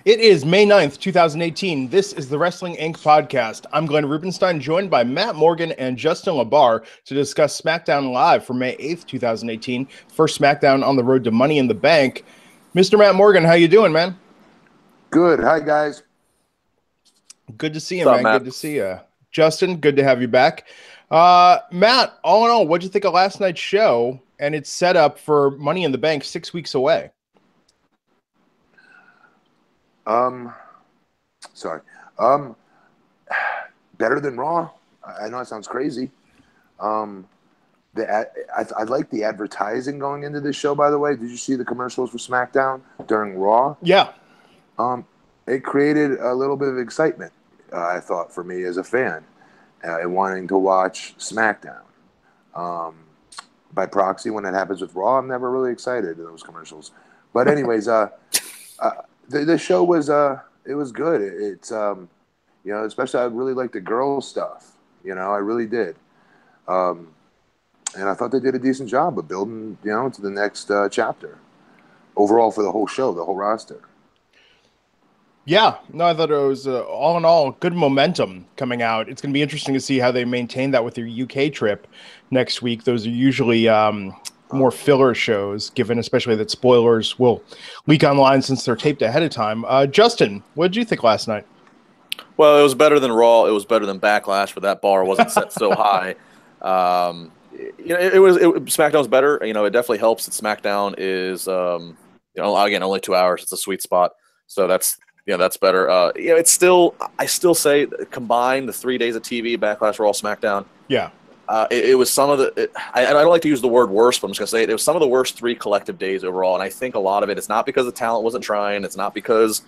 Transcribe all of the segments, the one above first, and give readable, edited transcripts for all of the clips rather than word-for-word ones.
It is May 9th, 2018. This is the Wrestling Inc. podcast. I'm Glenn Rubenstein, joined by Matt Morgan and Justin LaBar to discuss SmackDown Live for May 8th, 2018. First SmackDown on the road to Money in the Bank. Mr. Matt Morgan, how you doing, man? Good. Hi, guys. Good to see you, What's up, man. Matt? Good to see you. Justin, good to have you back. Matt, all in all, what'd you think of last night's show and its setup for Money in the Bank 6 weeks away? Better than Raw. I know it sounds crazy. I like the advertising going into this show, by the way. Did you see the commercials for SmackDown during Raw? Yeah. It created a little bit of excitement, I thought, for me as a fan, and wanting to watch SmackDown. By proxy, when it happens with Raw, I'm never really excited in those commercials. But anyways, the show was it was good. It's especially I really liked the girl stuff. I really did. And I thought they did a decent job of building, to the next chapter. Overall, for the whole show, the whole roster. Yeah, no, I thought it was all in all good momentum coming out. It's going to be interesting to see how they maintain that with their UK trip next week. Those are usually more filler shows, given especially that spoilers will leak online since they're taped ahead of time. Justin, what did you think last night? Well, it was better than Raw. It was better than Backlash, but that bar wasn't set so high. SmackDown was better. It definitely helps that SmackDown is, again, only 2 hours. It's a sweet spot. So that's better. It's still, I still say combine the 3 days of TV, Backlash, Raw, SmackDown. Yeah. It was some of the, I don't like to use the word worst, but I'm just going to say it was some of the worst 3 collective days overall. And I think a lot of it's not because the talent wasn't trying. It's not because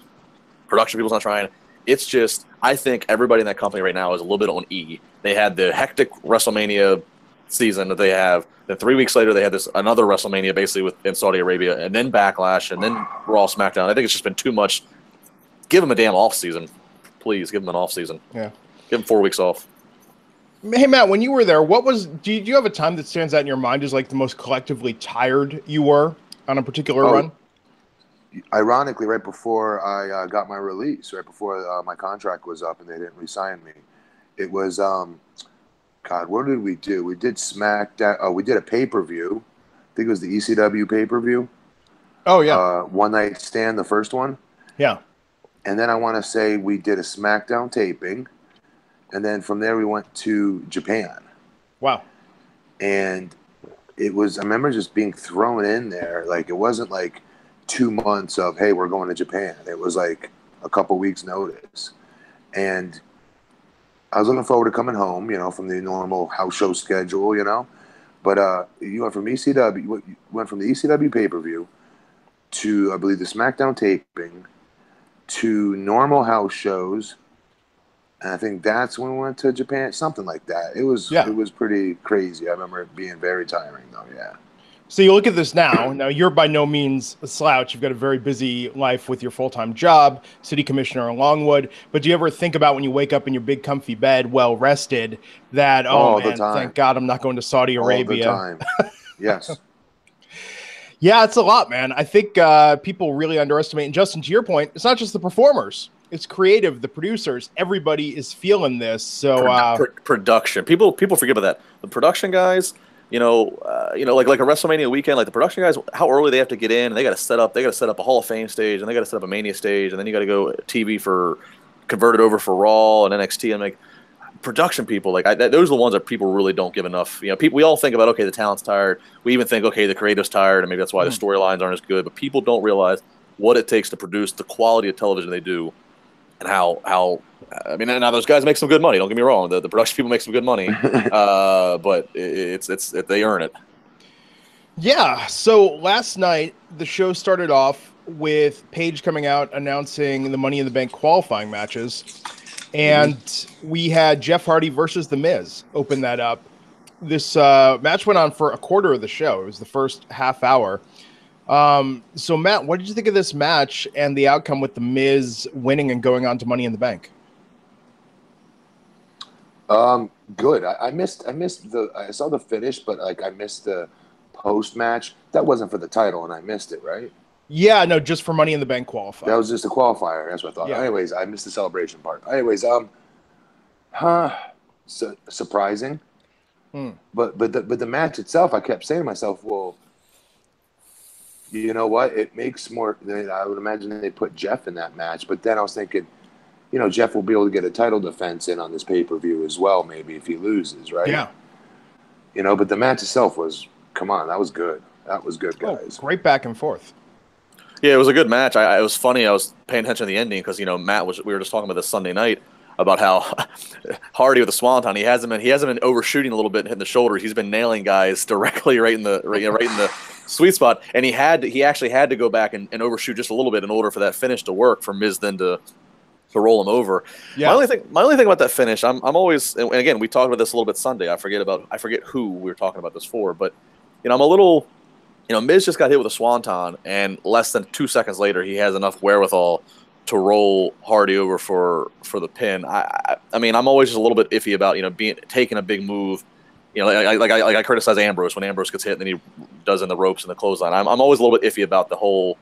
production people's not trying. It's just, I think everybody in that company right now is a little bit on E. They had the hectic WrestleMania season that they have. Then 3 weeks later, they had another WrestleMania basically in Saudi Arabia, and then Backlash, and then Raw, SmackDown. I think it's just been too much. Give them a damn off season, please. Give them an off season. Yeah. Give them 4 weeks off. Hey, Matt, when you were there, do you have a time that stands out in your mind as like the most collectively tired you were on a particular run? Ironically, right before I got my release, right before my contract was up and they didn't re-sign me, it was, God, what did we do? We did SmackDown. We did a pay-per-view. I think it was the ECW pay-per-view. Oh, yeah. One Night Stand, the first one. Yeah. And then I want to say we did a SmackDown taping. And then from there we went to Japan. Wow. And it was, I remember just being thrown in there. Like, it wasn't like 2 months of, hey, we're going to Japan. It was like a couple weeks notice. And I was looking forward to coming home, from the normal house show schedule, But you went from the ECW pay-per-view to, I believe, the SmackDown taping to normal house shows. And I think that's when we went to Japan, something like that. It was pretty crazy. I remember it being very tiring, though, yeah. So you look at this now. Now, you're by no means a slouch. You've got a very busy life with your full-time job, city commissioner in Longwood. But do you ever think about when you wake up in your big comfy bed, well-rested, that, thank God I'm not going to Saudi Arabia? All the time. Yes. Yeah, it's a lot, man. I think people really underestimate. And Justin, to your point, it's not just the performers. It's creative, the producers. Everybody is feeling this. So production. People forget about that. The production guys, like a WrestleMania weekend, like the production guys, how early they have to get in, and they got to set up a Hall of Fame stage, and they got to set up a Mania stage, and then you got to go TV for convert it over for Raw and NXT, and like production people, those are the ones that people really don't give enough. People, we all think about, okay, the talent's tired. We even think, okay, the creative's tired, and maybe that's why the storylines aren't as good. But people don't realize what it takes to produce the quality of television they do, and how. I mean, now those guys make some good money. Don't get me wrong. The production people make some good money, but they earn it. Yeah. So last night the show started off with Paige coming out announcing the Money in the Bank qualifying matches. And we had Jeff Hardy versus The Miz open that up. This match went on for a quarter of the show. It was the first half hour. So, Matt, what did you think of this match and the outcome with The Miz winning and going on to Money in the Bank? Good. I saw the finish, but I missed the post match. That wasn't for the title, and I missed it, right? Yeah, no, just for Money in the Bank qualifier. That was just a qualifier. That's what I thought. Yeah. Anyways, I missed the celebration part. Anyways, surprising. But the match itself, I kept saying to myself, well, you know what? It makes more. I would imagine they put Jeff in that match, but then I was thinking, you know, Jeff will be able to get a title defense in on this pay-per-view as well, maybe if he loses, right? Yeah. You know, but the match itself was, come on, that was good. That was good, guys. Great back and forth. Yeah, it was a good match. It was funny. I was paying attention to the ending because, you know, we were just talking about this Sunday night about how Hardy with the Swanton, he hasn't been overshooting a little bit and hitting the shoulders. He's been nailing guys directly right in the sweet spot, and he actually had to go back and overshoot just a little bit in order for that finish to work, for Miz then to roll him over. Yeah. My only thing about that finish, I'm always, and again, we talked about this a little bit Sunday. I forget who we were talking about this for, but you know, I'm a little, you know, Miz just got hit with a Swanton, and less than 2 seconds later, he has enough wherewithal to roll Hardy over for the pin. I mean, I'm always just a little bit iffy about, you know, taking a big move. You know, I criticize Ambrose when Ambrose gets hit and then he does in the ropes and the clothesline. I'm always a little bit iffy about the whole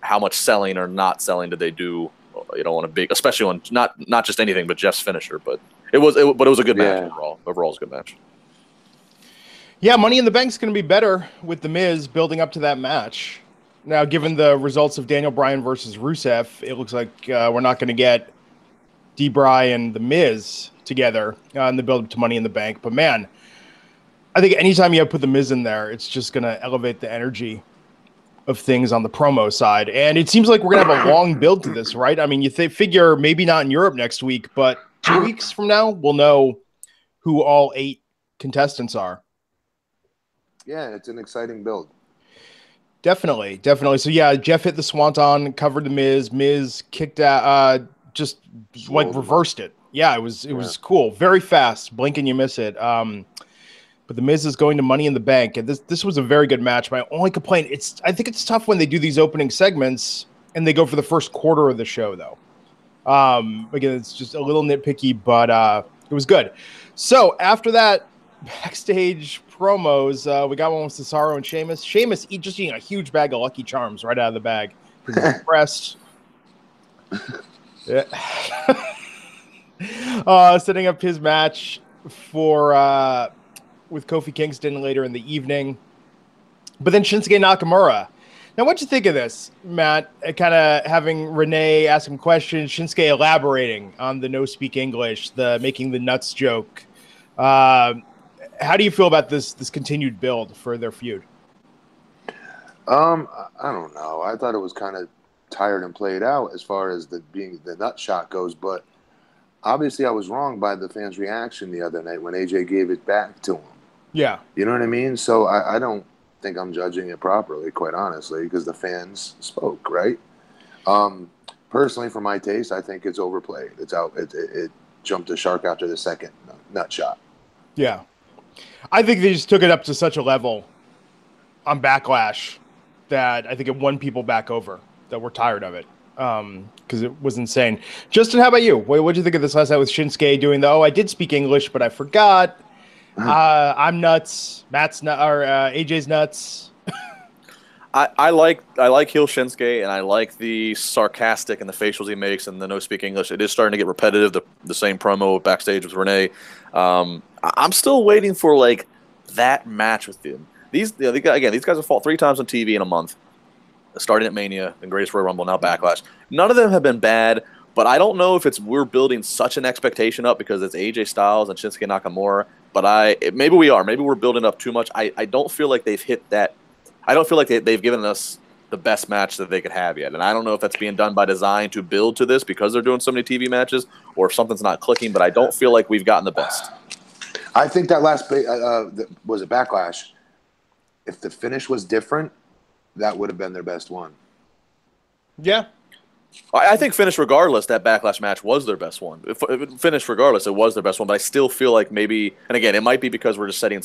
how much selling or not selling did they do, you know, on a big, especially on not just anything but Jeff's finisher. But it was a good match overall. Overall, it was a good match. Yeah, Money in the Bank's going to be better with The Miz building up to that match. Now, given the results of Daniel Bryan versus Rusev, it looks like we're not going to get D-Bry and The Miz together in the build-up to Money in the Bank. But, man, I think anytime you put The Miz in there, it's just going to elevate the energy of things on the promo side. And it seems like we're going to have a long build to this, right? I mean, you figure maybe not in Europe next week, but 2 weeks from now, we'll know who all 8 contestants are. Yeah, it's an exciting build. Definitely. So yeah, Jeff hit the Swanton, covered the Miz. Miz kicked out, just like reversed it. Yeah, it was cool. Very fast. Blink and you miss it. But the Miz is going to Money in the Bank, and this was a very good match. My only complaint, I think it's tough when they do these opening segments and they go for the first quarter of the show, though. Again, it's just a little nitpicky, but it was good. So after that, backstage promos, we got one with Cesaro and Sheamus. Sheamus just eating a huge bag of Lucky Charms right out of the bag because he's impressed. Yeah. Setting up his match for with Kofi Kingston later in the evening. But then Shinsuke Nakamura. Now, what'd you think of this, Matt? Kind of having Renee ask him questions, Shinsuke elaborating on the no speak English, the making the nuts joke. How do you feel about this continued build for their feud? I don't know. I thought it was kind of tired and played out as far as the nut shot goes, but obviously I was wrong by the fans' reaction the other night when AJ gave it back to him. Yeah. You know what I mean? So I don't think I'm judging it properly, quite honestly, because the fans spoke, right? Personally, for my taste, I think it's overplayed. It's out. It jumped the shark after the second nut shot. Yeah. I think they just took it up to such a level on Backlash that I think it won people back over that were tired of it because it was insane. Justin, how about you? What did you think of this last night with Shinsuke doing I did speak English, but I forgot. I'm nuts. Matt's AJ's nuts. I like heel Shinsuke, and I like the sarcastic and the facials he makes and the no speak English. It is starting to get repetitive. The same promo backstage with Renee. I'm still waiting for that match with them. These guys have fought 3 times on TV in a month, starting at Mania, then Greatest Royal Rumble, now Backlash. None of them have been bad, but I don't know if we're building such an expectation up because it's AJ Styles and Shinsuke Nakamura. But maybe we are. Maybe we're building up too much. I don't feel like they've hit that. I don't feel like they've given us the best match that they could have yet. And I don't know if that's being done by design to build to this because they're doing so many TV matches or if something's not clicking, but I don't feel like we've gotten the best. I think that last was a Backlash. If the finish was different, that would have been their best one. Yeah. I think finish regardless, that Backlash match was their best one. If finish regardless, it was their best one. But I still feel like maybe, and again, it might be because we're just setting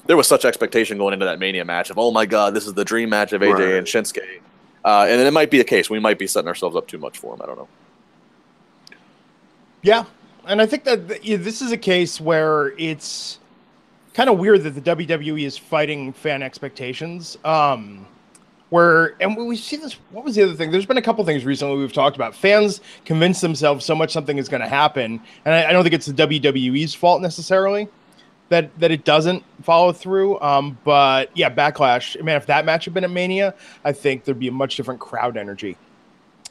there was such expectation going into that Mania match of, oh my God, this is the dream match of AJ and Shinsuke. And it might be the case. We might be setting ourselves up too much for him. I don't know. Yeah. And I think that this is a case where it's kind of weird that the WWE is fighting fan expectations. and we see this. What was the other thing? There's been a couple things recently we've talked about. Fans convince themselves so much something is going to happen, and I don't think it's the WWE's fault necessarily that it doesn't follow through. But yeah, Backlash. Man, if that match had been at Mania, I think there'd be a much different crowd energy.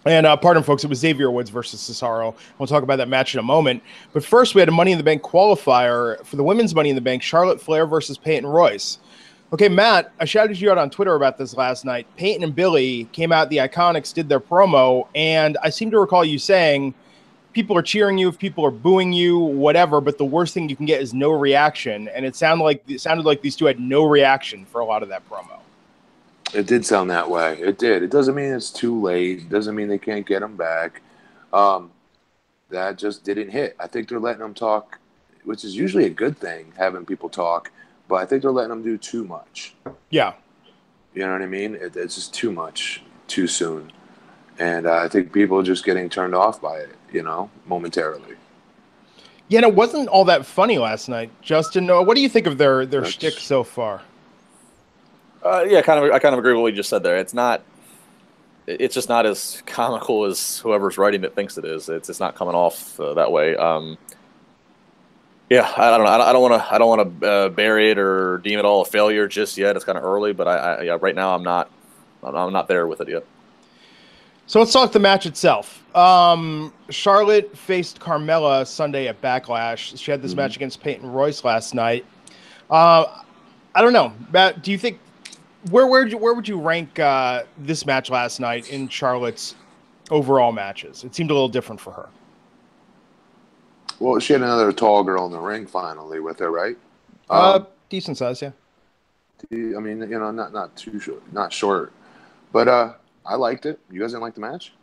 And pardon, folks, it was Xavier Woods versus Cesaro. We'll talk about that match in a moment. But first, we had a Money in the Bank qualifier for the women's Money in the Bank, Charlotte Flair versus Peyton Royce. Okay, Matt, I shouted you out on Twitter about this last night. Peyton and Billy came out, the Iconics did their promo, and I seem to recall you saying people are cheering you, if people are booing you, whatever, but the worst thing you can get is no reaction. And it sounded like these two had no reaction for a lot of that promo. It did sound that way. It did. It doesn't mean it's too late. It doesn't mean they can't get them back. That just didn't hit. I think they're letting them talk, which is usually a good thing, having people talk. But I think they're letting them do too much. Yeah. You know what I mean? It's just too much, too soon. And I think people are just getting turned off by it, momentarily. Yeah, and it wasn't all that funny last night. Justin, what do you think of their shtick so far? Yeah, I kind of agree with what you just said there. It's just not as comical as whoever's writing it thinks it is. It's not coming off that way. Yeah, I don't know. I don't want to bury it or deem it all a failure just yet. It's kind of early, but yeah, right now I'm not there with it yet. So let's talk the match itself. Charlotte faced Carmella Sunday at Backlash. She had this match against Peyton Royce last night. I don't know, Matt. Do you think where would you rank this match last night in Charlotte's overall matches? It seemed a little different for her. Well, she had another tall girl in the ring finally with her, right? Decent size, yeah. I mean, not too short, not short, but I liked it. You guys didn't like the match?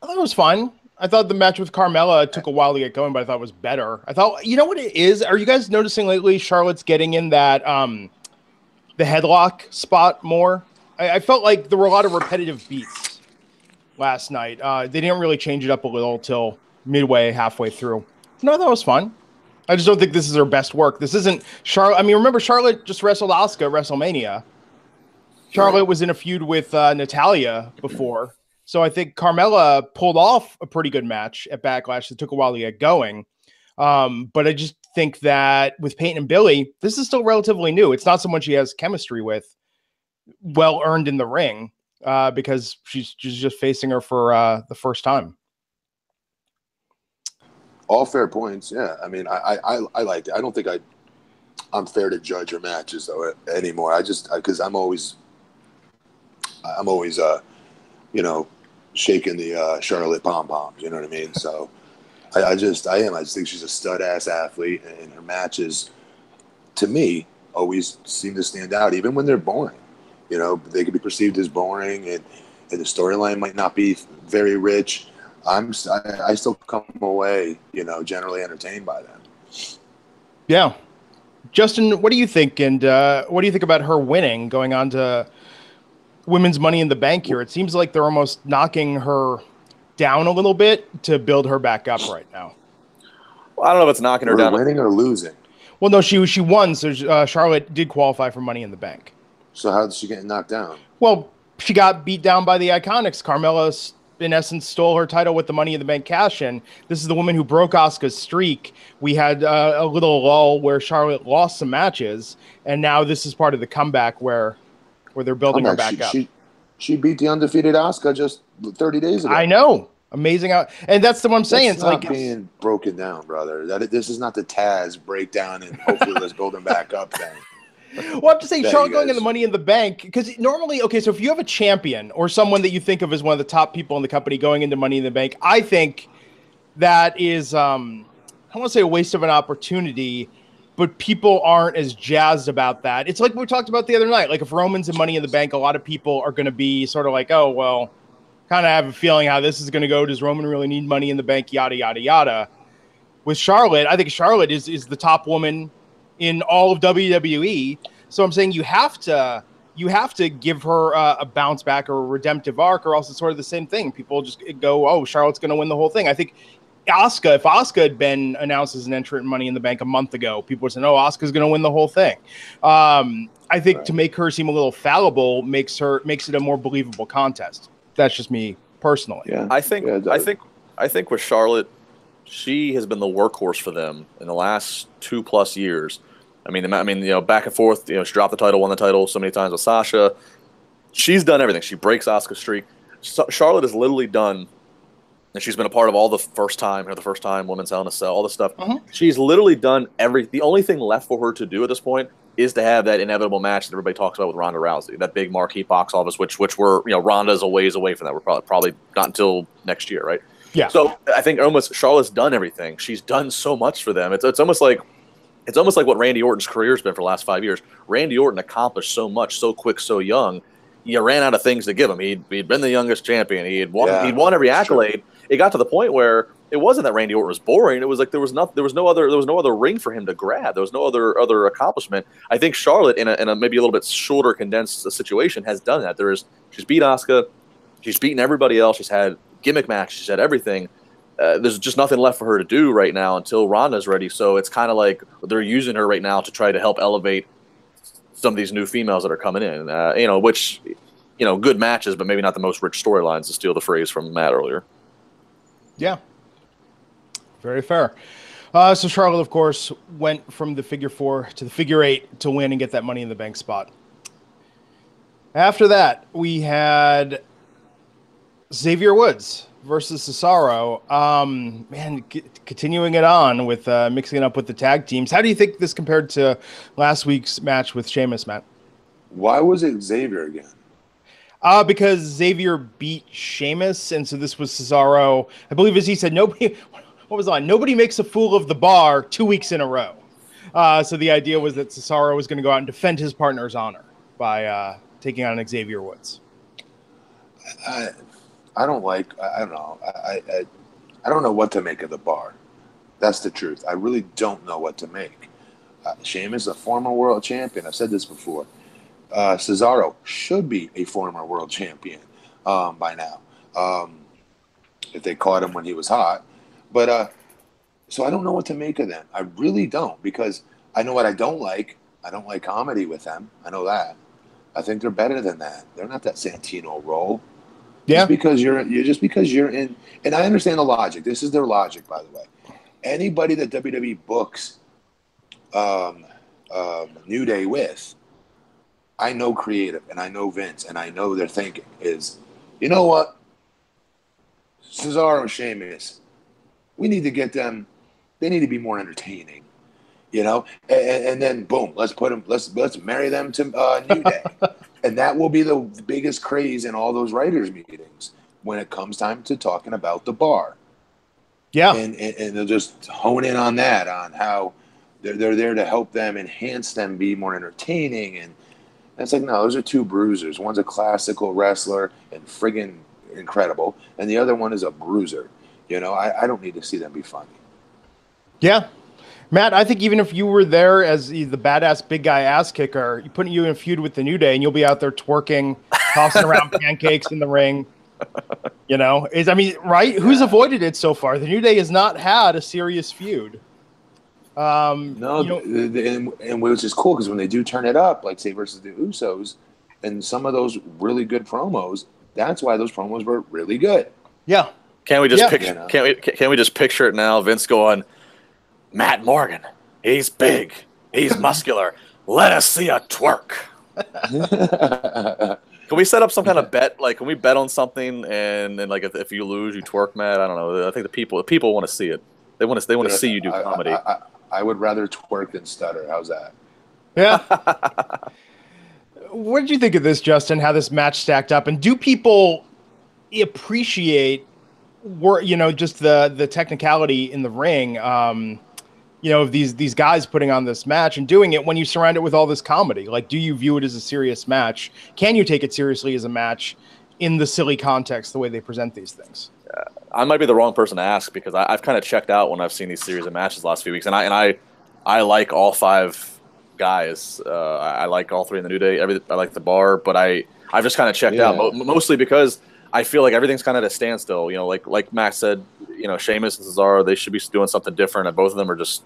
I thought it was fine. I thought the match with Carmella took a while to get going, but I thought it was better. I thought, you know what it is? Are you guys noticing lately Charlotte's getting in that the headlock spot more? I felt like there were a lot of repetitive beats last night. They didn't really change it up a little till midway, halfway through. No, that was fun. I just don't think this is her best work. This isn't Charlotte. I mean, remember Charlotte just wrestled Asuka at WrestleMania. Charlotte was in a feud with Natalya before. So I think Carmella pulled off a pretty good match at Backlash. It took a while to get going. But I just think that with Peyton and Billy, this is still relatively new. It's not someone she has chemistry with, well earned in the ring, because she's just facing her for the first time. All fair points. Yeah. I mean, I liked it. I don't think I'm fair to judge her matches though anymore. Because I'm always shaking the Charlotte pom-poms, you know what I mean? So I just think she's a stud-ass athlete, and her matches, to me, always seem to stand out, even when they're boring. They could be perceived as boring, and the storyline might not be very rich. I still come away, generally entertained by them. Yeah. Justin, what do you think? And what do you think about her winning, going on to women's Money in the Bank here? It seems like they're almost knocking her down a little bit to build her back up right now. Well, I don't know if it's knocking her down. Winning or losing? Well, no, she won, so Charlotte did qualify for Money in the Bank. So how did she get knocked down? Well, she got beat down by the Iconics. Carmella, in essence, stole her title with the Money in the Bank cash-in. This is the woman who broke Asuka's streak. We had a little lull where Charlotte lost some matches, and now this is part of the comeback where they're building her back up. She beat the undefeated Asuka just 30 days ago. I know. Amazing. And that's what I'm saying. It's not being broken down, brother. This is not the Taz breakdown and hopefully let's build him back up thing. Well, I'm just saying, Charlotte going in the Money in the Bank, because normally, okay, so if you have a champion or someone that you think of as one of the top people in the company going into Money in the Bank, I think that is, I don't want to say a waste of an opportunity, but people aren't as jazzed about that. It's like we talked about the other night. Like if Roman's in Money in the Bank, a lot of people are going to be sort of like, oh, well, kind of have a feeling how this is going to go. Does Roman really need Money in the Bank? Yada, yada, yada. With Charlotte, I think Charlotte is the top woman in all of WWE. So I'm saying you have to give her a bounce back or a redemptive arc, or else it's sort of the same thing. People just go, oh, Charlotte's going to win the whole thing. I think Asuka, if Asuka had been announced as an entrant in Money in the Bank a month ago, people would say, "No, Asuka's going to win the whole thing." I think to make her seem a little fallible makes it a more believable contest. That's just me personally. Yeah, I think with Charlotte, she has been the workhorse for them in the last 2+ years. I mean, back and forth. She dropped the title, won the title so many times with Sasha. She's done everything. She breaks Asuka's streak. Charlotte has literally done, and she's been a part of all the first time women's Hell in a Cell, all this stuff. She's literally done everything. The only thing left for her to do at this point is to have that inevitable match that everybody talks about with Ronda Rousey, that big marquee box office, which we're, Ronda's a ways away from that. We're probably not until next year, right? Yeah. So I think almost Charlotte's done everything. She's done so much for them. It's almost like what Randy Orton's career has been for the last 5 years. Randy Orton accomplished so much, so quick, so young. You ran out of things to give him. He'd been the youngest champion. He'd won every accolade. It got to the point where it wasn't that Randy Orton was boring. It was like there was no other ring for him to grab. There was no other accomplishment. I think Charlotte, in a maybe a little bit shorter, condensed situation, has done that. She's beat Asuka, she's beaten everybody else. She's had gimmick matches. She's had everything. There's just nothing left for her to do right now until Ronda's ready. So it's kind of like they're using her right now to try to help elevate some of these new females that are coming in. Which good matches, but maybe not the most rich storylines, to steal the phrase from Matt earlier. Yeah. Very fair. So Charlotte, of course, went from the figure 4 to the figure 8 to win and get that Money in the Bank spot. After that, we had Xavier Woods versus Cesaro. Continuing it on with mixing it up with the tag teams. How do you think this compared to last week's match with Sheamus, Matt? Why was it Xavier again? Because Xavier beat Sheamus, and so this was Cesaro. I believe, as he said, nobody makes a fool of the Bar 2 weeks in a row. So the idea was that Cesaro was going to go out and defend his partner's honor by taking on Xavier Woods. I don't know. I don't know what to make of the Bar. That's the truth. I really don't know what to make. Sheamus, a former world champion. I've said this before. Cesaro should be a former world champion by now, if they caught him when he was hot. But so I don't know what to make of them. I really don't, because I know what I don't like. I don't like comedy with them. I know that. I think they're better than that. They're not that Santino role. Yeah. Just because you're in, and I understand the logic. This is their logic, by the way. Anybody that WWE books New Day with, I know creative, and I know Vince, and I know their thinking is, you know what? Cesaro and Sheamus, we need to get them. They need to be more entertaining, And then boom, let's marry them to New Day, and that will be the biggest craze in all those writers' meetings when it comes time to talking about the Bar. Yeah, and they'll just hone in on that, on how they're there to help them, enhance them, be more entertaining. And it's like, no, those are two bruisers. One's a classical wrestler and friggin' incredible, and the other one is a bruiser. I don't need to see them be funny. Yeah. Matt, I think even if you were there as the badass big guy ass kicker, putting you in a feud with the New Day, and you'll be out there twerking, tossing around pancakes in the ring. Right? Yeah. Who's avoided it so far? The New Day has not had a serious feud. And which is cool, because when they do turn it up, like say versus the Usos, and some of those really good promos, that's why those promos were really good. Yeah. Can't we just picture? Can we just picture it now? Vince going, Matt Morgan, he's big, he's muscular. Let us see a twerk. Can we set up some kind of bet? Like, can we bet on something, and like if you lose, you twerk, Matt? I don't know. I think the people want to see it. They want to see you do comedy. I would rather twerk than stutter. How's that? Yeah. What did you think of this, Justin? How this match stacked up, and do people appreciate, just the technicality in the ring? Of these guys putting on this match and doing it when you surround it with all this comedy. Like, do you view it as a serious match? Can you take it seriously as a match in the silly context, the way they present these things? I might be the wrong person to ask, because I've kind of checked out when I've seen these series of matches the last few weeks, and I like all 5 guys. I like all 3 in the New Day. I like the Bar, but I've just kind of checked out, mostly because I feel like everything's kind of at a standstill. Like Max said, Sheamus and Cesaro, they should be doing something different, and both of them are just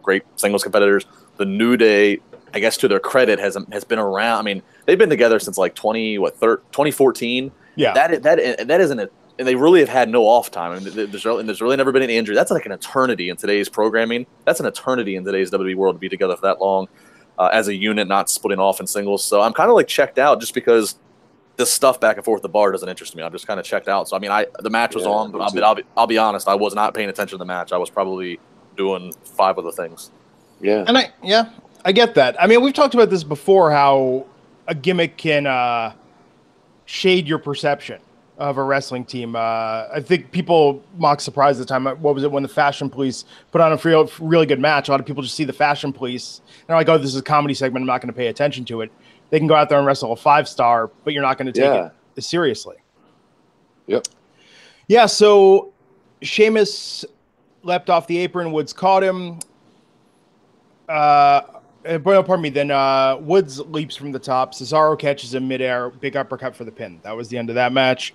great singles competitors. The New Day, I guess to their credit, has been around. I mean, they've been together since like 2014. Yeah, that isn't it. And they really have had no off time. I mean, there's really never been an injury. That's like an eternity in today's programming. That's an eternity in today's WWE world to be together for that long as a unit, not splitting off in singles. So I'm kind of like checked out just because this stuff back and forth at the bar doesn't interest me. I'm just kind of checked out. So I mean, the match was on, but I'll be honest, I was not paying attention to the match. I was probably doing 5 other things. Yeah, and I get that. I mean, we've talked about this before, how a gimmick can shade your perception of a wrestling team. I think people mock surprise at the time. What was it when the Fashion Police put on a really good match? A lot of people just see the Fashion Police and they're like, "Oh, this is a comedy segment. I'm not going to pay attention to it." They can go out there and wrestle a 5-star, but you're not going to take it seriously. Yep. Yeah. So Sheamus leapt off the apron. Woods caught him. Pardon me. Then Woods leaps from the top. Cesaro catches him midair. Big uppercut for the pin. That was the end of that match.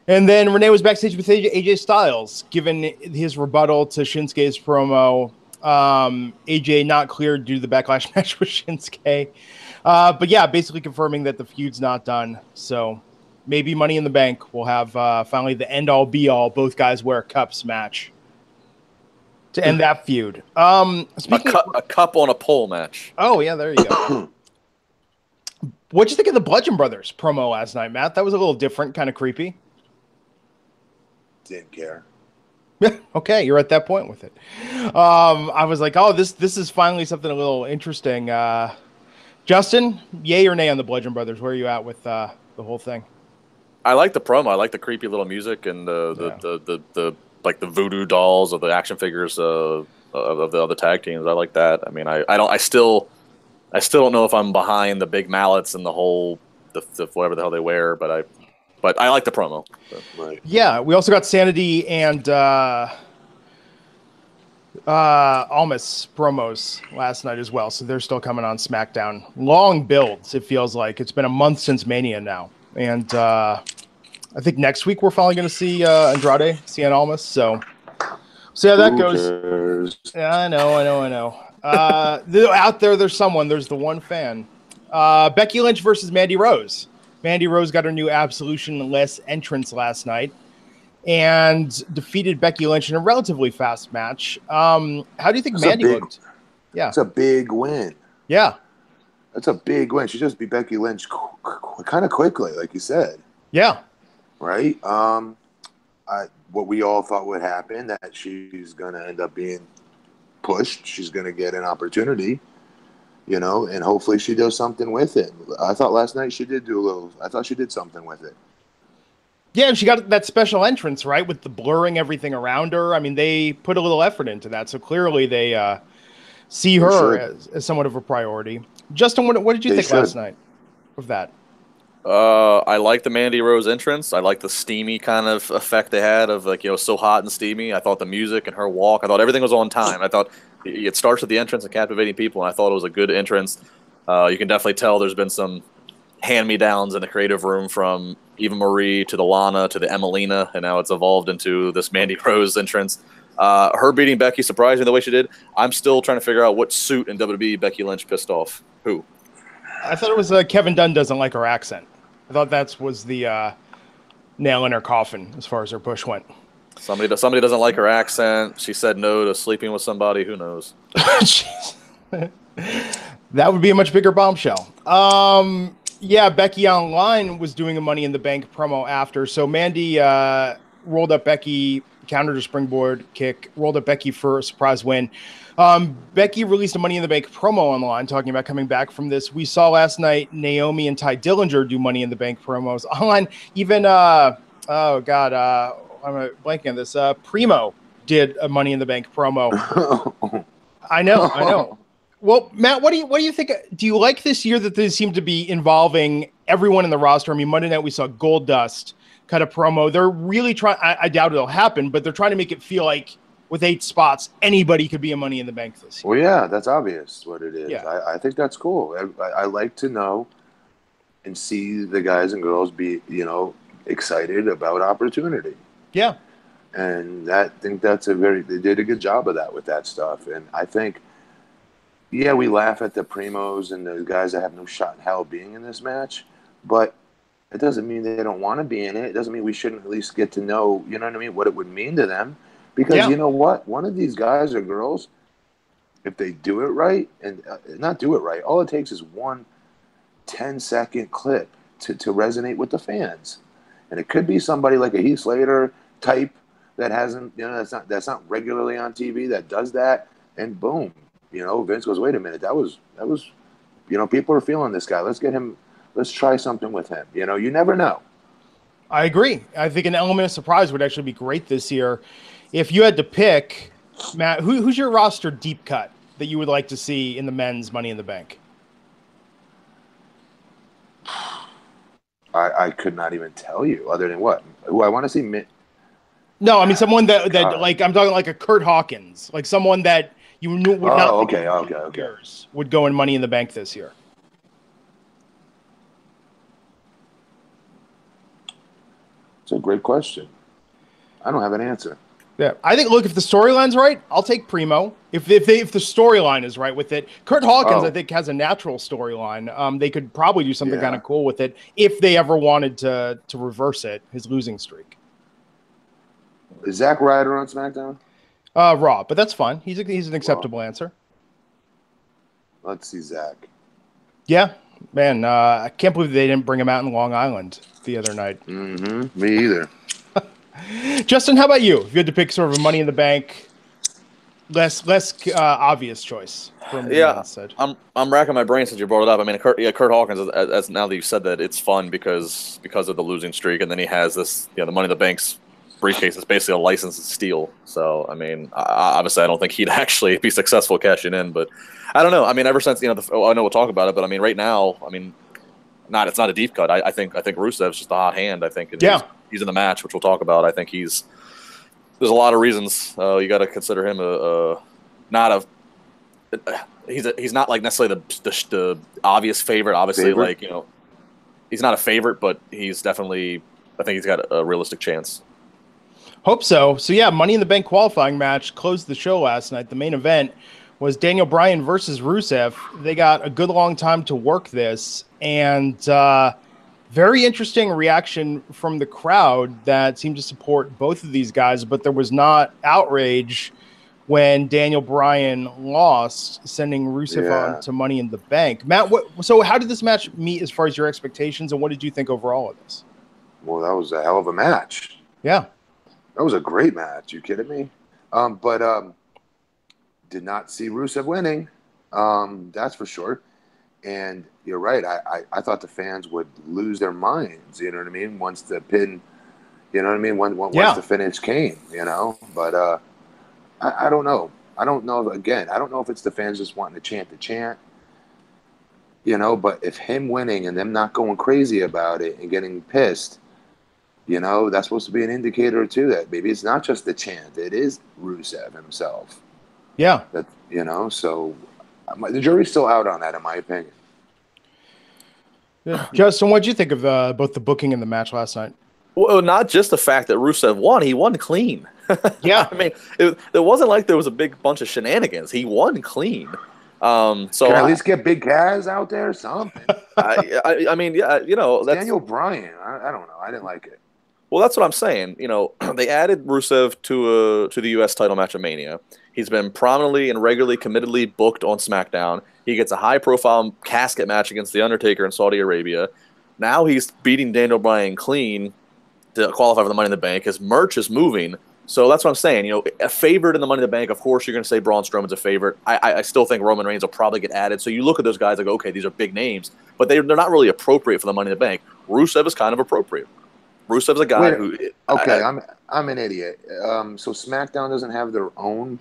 And then Renee was backstage with AJ Styles, giving his rebuttal to Shinsuke's promo. AJ not cleared due to the backlash match with Shinsuke. But yeah, basically confirming that the feud's not done. So maybe Money in the Bank will have finally the end-all, be-all, both guys wear cups match to end that feud. A cup on a pole match. Oh, yeah, there you go. What'd you think of the Bludgeon Brothers promo last night, Matt? That was a little different, kind of creepy. Didn't care. Yeah, okay, you're at that point with it. I was like, oh, this is finally something a little interesting. Justin, yay or nay on the Bludgeon Brothers? Where are you at with the whole thing? I like the promo. I like the creepy little music and the like the voodoo dolls of the action figures of the other tag teams. I like that. I mean, I still don't know if I'm behind the big mallets and the whole the whatever the hell they wear, but I like the promo. Right. Yeah, we also got Sanity and Almas promos last night as well, so they're still coming on SmackDown. Long builds, it feels like. It's been a month since Mania now, and I think next week we're finally going to see Andrade, Cien Almas, so see how that goes. Yeah, I know. Out there's someone. There's the one fan. Becky Lynch versus Mandy Rose. Mandy Rose got her new Absolution-less entrance last night and defeated Becky Lynch in a relatively fast match. How do you think Mandy looked? Yeah, it's a big win. Yeah, that's a big win. She just beat Becky Lynch kind of quickly, like you said. Yeah, right. What we all thought would happen, that she's gonna end up being pushed. She's gonna get an opportunity, and hopefully she does something with it. I thought last night she did do a little. I thought she did something with it. Yeah, and she got that special entrance, right, with the blurring everything around her. I mean, they put a little effort into that, so clearly they see her as somewhat of a priority. Justin, what did you think last night of that? I like the Mandy Rose entrance. I like the steamy kind of effect they had of so hot and steamy. I thought the music and her walk, I thought everything was on time. I thought it starts with the entrance and captivating people, and I thought it was a good entrance. You can definitely tell there's been some hand-me-downs in the creative room from Eva Marie to the Lana to the Emelina, and now it's evolved into this Mandy Rose entrance. Her beating Becky, surprising the way she did. I'm still trying to figure out what suit in WWE Becky Lynch pissed off who. I thought it was Kevin Dunn doesn't like her accent. I thought that was the nail in her coffin as far as her push went. Somebody doesn't like her accent. She said no to sleeping with somebody. Who knows? That would be a much bigger bombshell. Yeah, Becky Online was doing a Money in the Bank promo after. So Mandy rolled up Becky, countered her springboard kick, rolled up Becky for a surprise win. Becky released a Money in the Bank promo online talking about coming back from this. We saw last night Naomi and Ty Dillinger do Money in the Bank promos online. Even, I'm blanking on this. Primo did a Money in the Bank promo. I know. Well, Matt, what do you think? Do you like this year that they seem to be involving everyone in the roster? I mean, Monday night we saw Goldust cut a promo. They're really trying. I doubt it'll happen, but they're trying to make it feel like with 8 spots, anybody could be a Money in the Bank this year. Well, yeah, that's obvious what it is. Yeah. I think that's cool. I like to know and see the guys and girls be, excited about opportunity. Yeah. And I think they did a good job of that with that stuff. And I think, yeah, we laugh at the primos and the guys that have no shot in hell being in this match, but it doesn't mean they don't want to be in it. It doesn't mean we shouldn't at least get to know, you know what I mean, what it would mean to them. Because you know what? One of these guys or girls, if they do it right, and not do it right, all it takes is one 10-second clip to resonate with the fans. And it could be somebody like a Heath Slater type that hasn't, that's not regularly on TV that does that, and boom, Vince goes, wait a minute, that was, people are feeling this guy. Let's try something with him. You never know. I agree. I think an element of surprise would actually be great this year. If you had to pick, Matt, who's your roster deep cut that you would like to see in the men's Money in the Bank? I could not even tell you other than what? Who I want to see. No, I mean someone that like I'm talking like a Kurt Hawkins, like someone that you knew would not okay. would go in Money in the Bank this year. It's a great question. I don't have an answer. Yeah, I think. Look, if the storyline's right, I'll take Primo. If the storyline is right with it, Kurt Hawkins, I think, has a natural storyline. They could probably do something kind of cool with it if they ever wanted to reverse it, his losing streak. Is Zack Ryder on SmackDown? Raw, but that's fine. He's an acceptable answer. Let's see Zack. Yeah, man, I can't believe they didn't bring him out in Long Island the other night. Mm-hmm. Me either. Justin, how about you? If you had to pick sort of a Money in the Bank, less obvious choice from the side. I'm racking my brain since you brought it up. I mean, Kurt Hawkins. As now that you've said that, it's fun because of the losing streak, and then he has this. The Money in the Bank's briefcase is basically a license to steal. So I mean, obviously, I don't think he'd actually be successful cashing in, but I don't know. I mean, ever since I know we'll talk about it, but I mean, right now, I mean, it's not a deep cut. I think Rusev's just a hot hand. I think. He's in the match, which we'll talk about. I think there's a lot of reasons you got to consider him he's not like necessarily the obvious favorite. Obviously, he's not a favorite, but he's definitely, I think he's got a realistic chance. Hope so. So yeah, Money in the Bank qualifying match closed the show last night. The main event was Daniel Bryan versus Rusev. They got a good long time to work this, and very interesting reaction from the crowd that seemed to support both of these guys, but there was not outrage when Daniel Bryan lost, sending Rusev on to Money in the Bank. Matt, so how did this match meet as far as your expectations, and what did you think overall of this? Well, that was a hell of a match. Yeah. That was a great match. You kidding me? But did not see Rusev winning. That's for sure. And you're right. I thought the fans would lose their minds. You know what I mean? Once the pin, you know what I mean? Once the finish came, But I don't know. I don't know. Again, I don't know if it's the fans just wanting to chant the chant. But if him winning and them not going crazy about it and getting pissed, that's supposed to be an indicator too that maybe it's not just the chant. It is Rusev himself. Yeah. That so the jury's still out on that, in my opinion. Yeah. Justin, what did you think of both the booking and the match last night? Well, not just the fact that Rusev won; he won clean. Yeah, I mean, it wasn't like there was a big bunch of shenanigans. He won clean. So can I at least get Big Kaz out there, something. I mean, yeah, that's Daniel Bryan. I don't know. I didn't like it. Well, that's what I'm saying. They added Rusev to the U.S. title match at Mania. He's been prominently and regularly, committedly booked on SmackDown. He gets a high-profile casket match against The Undertaker in Saudi Arabia. Now he's beating Daniel Bryan clean to qualify for the Money in the Bank. His merch is moving. So that's what I'm saying. A favorite in the Money in the Bank, of course, you're going to say Braun Strowman's a favorite. I still think Roman Reigns will probably get added. So you look at those guys and go, okay, these are big names. But they're not really appropriate for the Money in the Bank. Rusev is kind of appropriate. Rusev's a guy who... Okay, I'm an idiot. So SmackDown doesn't have their own...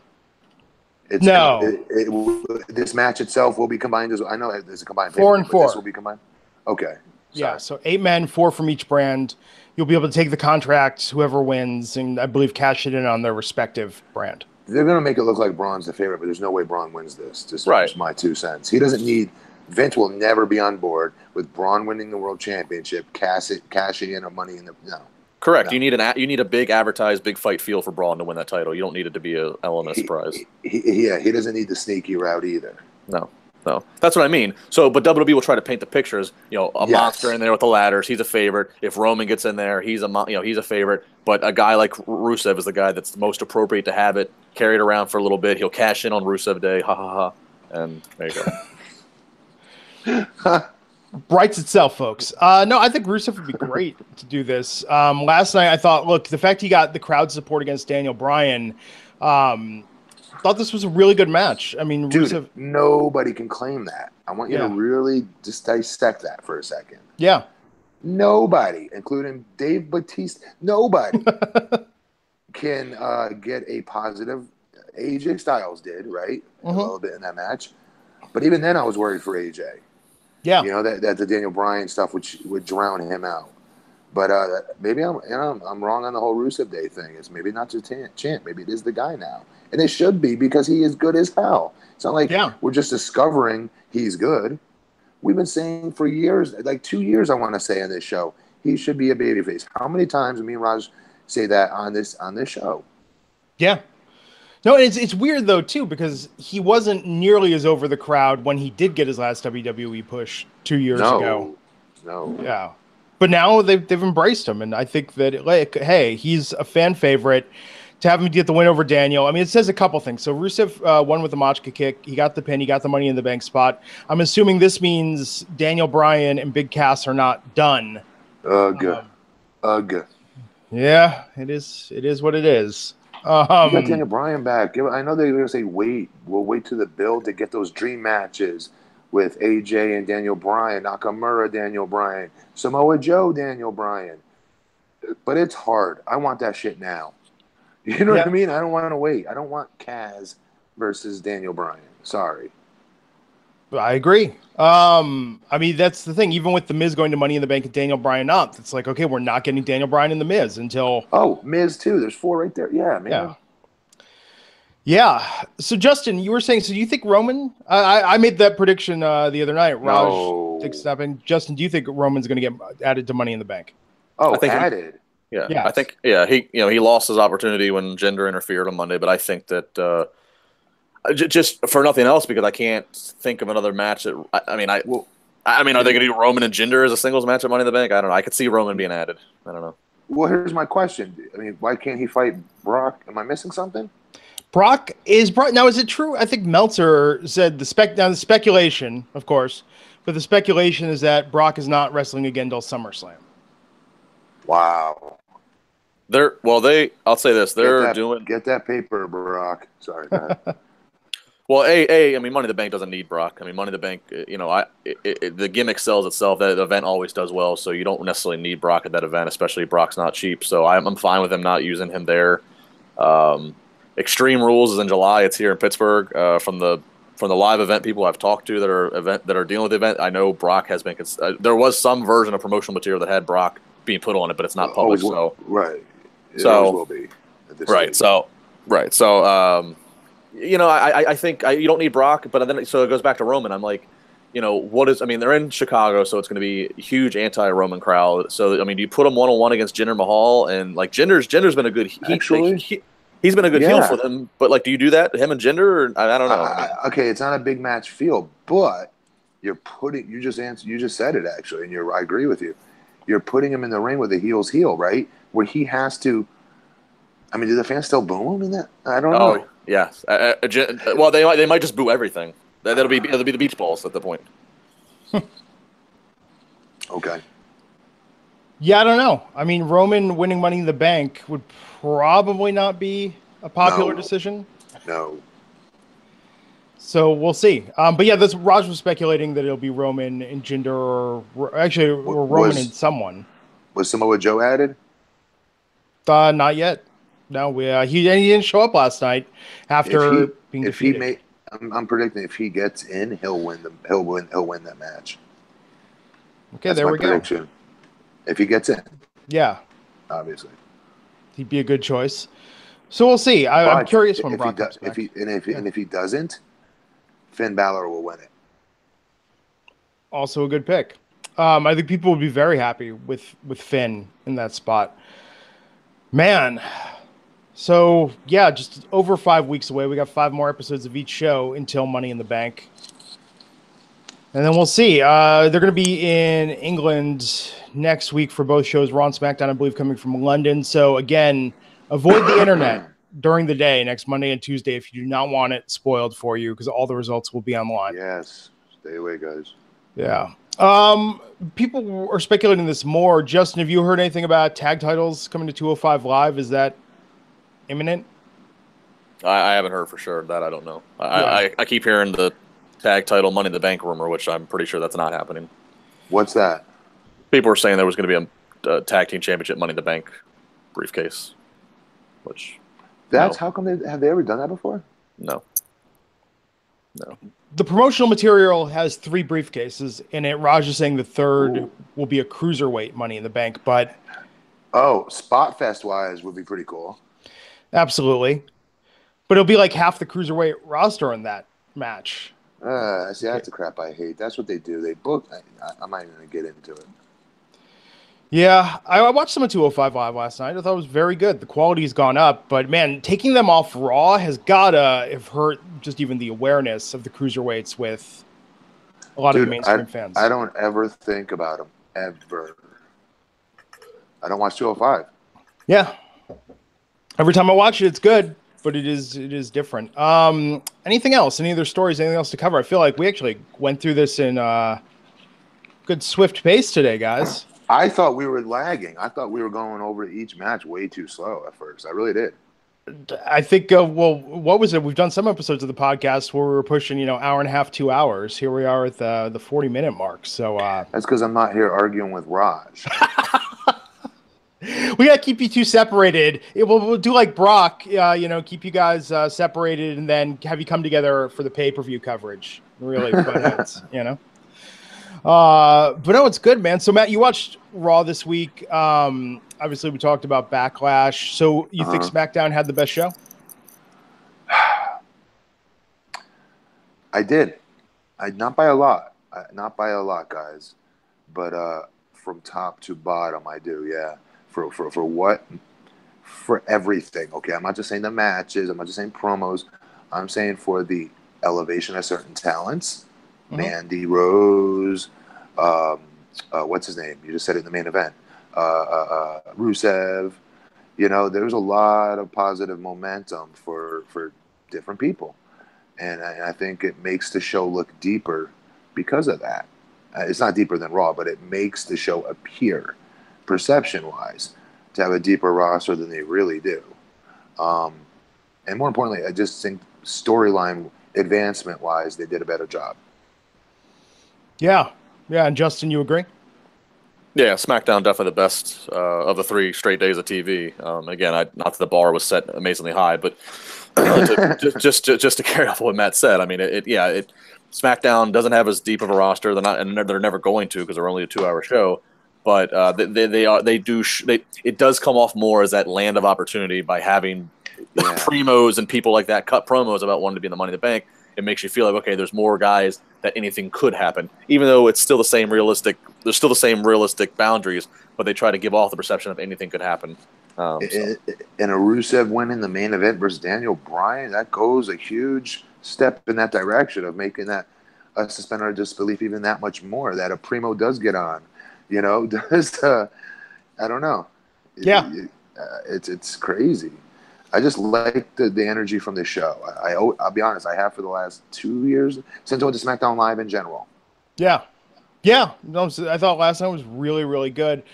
This match itself will be combined as... I know there's a combined... 4 and 4. This will be combined? Okay. Sorry. Yeah, so 8 men, 4 from each brand. You'll be able to take the contract, whoever wins, and I believe cash it in on their respective brand. They're going to make it look like Braun's the favorite, but there's no way Braun wins this. Just my 2 cents. He doesn't need... Vince will never be on board with Braun winning the world championship, cashing in a Money in the... No. Correct. No. You need a big advertised, big fight feel for Braun to win that title. You don't need it to be a LMS surprise. He doesn't need the sneaky route either. No. That's what I mean. So, but WWE will try to paint the pictures. A monster in there with the ladders. He's a favorite. If Roman gets in there, he's a favorite. But a guy like Rusev is the guy that's most appropriate to have it carried around for a little bit. He'll cash in on Rusev Day. Ha ha ha. And there you go. Writes itself, folks. No, I think Rusev would be great to do this. Last night, I thought, look, the fact he got the crowd support against Daniel Bryan, thought this was a really good match. I mean, dude, Rusev, nobody can claim that. I want you to really just dissect that for a second. Yeah. Nobody, including Dave Bautista, nobody can get a positive. AJ Styles did, right? A little bit in that match. But even then, I was worried for AJ. Yeah. That the Daniel Bryan stuff would drown him out. But maybe I'm wrong on the whole Rusev Day thing. It's maybe not just Chant. Maybe it is the guy now. And it should be, because he is good as hell. It's not like we're just discovering he's good. We've been saying for years, like 2 years, I want to say on this show, he should be a babyface. How many times me and Raj say that on this show? Yeah. No, it's weird though too, because he wasn't nearly as over the crowd when he did get his last WWE push 2 years ago. No. Yeah. But now they've embraced him, and I think that, like, hey, he's a fan favorite. To have him get the win over Daniel, I mean, it says a couple things. So Rusev won with the Machka kick. He got the pin. He got the Money in the Bank spot. I'm assuming this means Daniel Bryan and Big Cass are not done. Ugh. Yeah, it is what it is. You got Daniel Bryan back. I know they're going to say, we'll wait to the build to get those dream matches with AJ and Daniel Bryan, Nakamura, Daniel Bryan, Samoa Joe, Daniel Bryan. But it's hard. I want that shit now. You know what I mean? I don't want to wait. I don't want Kaz versus Daniel Bryan. Sorry. I agree. I mean, that's the thing. Even with The Miz going to Money in the Bank and Daniel Bryan up, it's like, okay, we're not getting Daniel Bryan and The Miz until... Oh, Miz too. There's 4 right there. Yeah, man. Yeah. So, Justin, you were saying, so do you think Roman... I made that prediction the other night. Raj thinks snapping. Justin, do you think Roman's going to get added to Money in the Bank? Oh, I think added? Yeah. I think, he lost his opportunity when Jinder interfered on Monday, but I think that... just for nothing else, because I can't think of another match that are they going to do Roman and Jinder as a singles match at Money in the Bank? I don't know. I could see Roman being added. I don't know. Well, here's my question. I mean, why can't he fight Brock? Am I missing something? Brock now. Is it true? I think Meltzer said the speculation, of course, but the speculation is that Brock is not wrestling again till SummerSlam. Wow. I'll say this. Get that paper, Brock. Sorry. Go ahead. Well, I mean, Money in the Bank doesn't need Brock. I mean, Money in the Bank, the gimmick sells itself. That event always does well, so you don't necessarily need Brock at that event, especially if Brock's not cheap. So I'm fine with them not using him there. Extreme Rules is in July. It's here in Pittsburgh. From the live event people I've talked to that are dealing with the event, I know Brock has been. There was some version of promotional material that had Brock being put on it, but it's not public. Right. It always will be. Right. So. I think you don't need Brock, but then so it goes back to Roman. I'm like, they're in Chicago, so it's going to be a huge anti-Roman crowd. So, I mean, do you put him one-on-one against Jinder Mahal? And, like, Jinder's been a good he's been a good heel for them. But, like, do you do that, him and Jinder? Or, I don't know. Okay, it's not a big match feel, but you just said it, actually, and I agree with you. You're putting him in the ring with a heel's heel, right? Where he has to – I mean, do the fans still boo him in that? I don't know. Yeah. Well, they might just boo everything. It'll be the beach balls at the point. Okay. Yeah, I don't know. I mean, Roman winning Money in the Bank would probably not be a popular decision. No. So we'll see. But yeah, Raj was speculating that it'll be Roman and Jinder, or Roman and someone. Was Samoa Joe added? Not yet. No, he didn't show up last night after being defeated. I'm predicting if he gets in, he'll win that match. Okay, there we go. If he gets in, obviously, he'd be a good choice. So we'll see. I'm curious when Brock comes back. If he doesn't, Finn Balor will win it. Also a good pick. I think people would be very happy with Finn in that spot. Man. So, yeah, just over 5 weeks away. We got 5 more episodes of each show until Money in the Bank. And then we'll see. They're going to be in England next week for both shows. Raw and SmackDown, I believe, coming from London. So, again, avoid the internet during the day, next Monday and Tuesday, if you do not want it spoiled for you, because all the results will be online. Yes. Stay away, guys. Yeah. People are speculating this more. Justin, have you heard anything about tag titles coming to 205 Live? Is that imminent? I haven't heard for sure. That I don't know. I keep hearing the tag title Money in the Bank rumor, which I'm pretty sure that's not happening. What's that? People were saying there was going to be a tag team championship Money in the Bank briefcase, which that's how come have they ever done that before? No. The promotional material has 3 briefcases in it. Raj is saying the third will be a cruiserweight Money in the Bank, but Spot Fest wise would be pretty cool. Absolutely, but it'll be like half the cruiserweight roster in that match. See, that's the crap I hate. That's what they do. They book. I'm not even gonna get into it. Yeah, I watched some of 205 Live last night. I thought it was very good. The quality's gone up, but man, taking them off Raw has gotta have hurt just even the awareness of the cruiserweights with a lot of the mainstream fans. I don't ever think about them ever. I don't watch 205. Yeah, every time I watch it, it's good, but it is different. Anything else? Any other stories? Anything else to cover? I feel like we actually went through this in good swift pace today, guys. I thought we were lagging. I thought we were going over each match way too slow at first. I really did. I think, what was it? We've done some episodes of the podcast where we were pushing, hour and a half, 2 hours. Here we are at the 40-minute mark. So that's because I'm not here arguing with Raj. We gotta keep you two separated. We'll do like Brock, keep you guys separated, and then have you come together for the pay-per-view coverage. Really butt heads, But no, it's good, man. So Matt, you watched Raw this week. Obviously, we talked about Backlash. So you think SmackDown had the best show? I did. Not by a lot. Not by a lot, guys. But from top to bottom, I do. Yeah. For what? For everything. Okay, I'm not just saying the matches. I'm not just saying promos. I'm saying for the elevation of certain talents. Mandy Rose. What's his name? You just said it in the main event. Rusev. There's a lot of positive momentum for different people. And I think it makes the show look deeper because of that. It's not deeper than Raw, but it makes the show appear, perception-wise, to have a deeper roster than they really do. And more importantly, I just think storyline advancement-wise, they did a better job. Yeah. And Justin, you agree? Yeah, SmackDown definitely the best of the 3 straight days of TV. Again, not that the bar was set amazingly high, but just to carry off what Matt said, I mean, SmackDown doesn't have as deep of a roster. They're never going to because they're only a 2-hour show. But it does come off more as that land of opportunity by having primos and people like that cut promos about wanting to be in the Money in the Bank. It makes you feel like, okay, there's more guys that anything could happen, even though it's still the same realistic. There's still the same realistic boundaries, but they try to give off the perception of anything could happen. And a Rusev win in the main event versus Daniel Bryan, that goes a huge step in that direction of making that a suspended disbelief even that much more. That a primo does get on, does I don't know. It's crazy. I just like the energy from this show. I'll be honest, I have for the last 2 years since I went to SmackDown Live in general. Yeah. No, I thought last night was really, really good.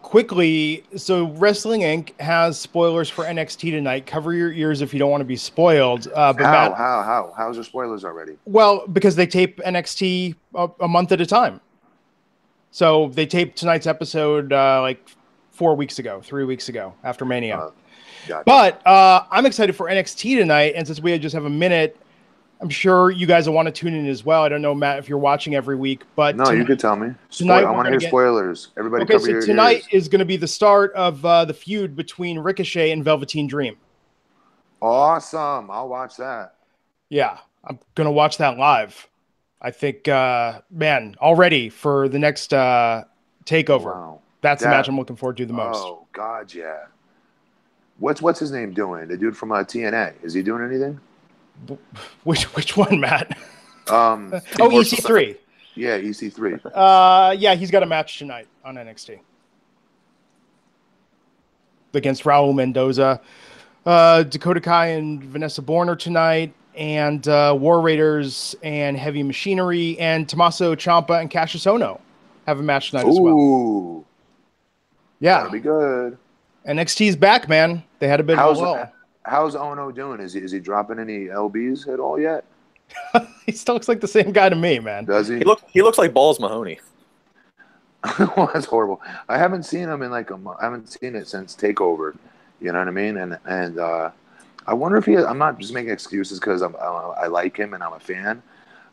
Quickly, so Wrestling Inc. has spoilers for NXT tonight. Cover your ears if you don't want to be spoiled. But How's there spoilers already? Well, because they tape NXT a month at a time. So they taped tonight's episode 3 weeks ago after Mania. Gotcha. But I'm excited for NXT tonight, and since we just have a minute, I'm sure you guys will want to tune in as well. I don't know, Matt, if you're watching every week, but no, you could tell me. Tonight I want to hear spoilers. Everybody, okay. So tonight is going to be the start of the feud between Ricochet and Velveteen Dream. Awesome! I'll watch that. Yeah, I'm going to watch that live. I think, already for the next takeover. Wow. That's the match I'm looking forward to the most. Oh God, yeah. What's his name doing? The dude from TNA. Is he doing anything? Which one, Matt? Oh, EC3. Yeah, EC3. Yeah, he's got a match tonight on NXT against Raul Mendoza. Dakota Kai and Vanessa Borner tonight, and War Raiders and Heavy Machinery and Tommaso Ciampa and Cassius Ohno have a match tonight as well. Ooh. Yeah. That'll be good. NXT's back, man. They had a bit of a lull. How's Ohno doing? Is he dropping any LBs at all yet? He still looks like the same guy to me, man. Does he? He looks like Balls Mahoney. Well, that's horrible. I haven't seen him in like a month. I haven't seen it since Takeover. You know what I mean? And I wonder if I'm not just making excuses because I like him and I'm a fan,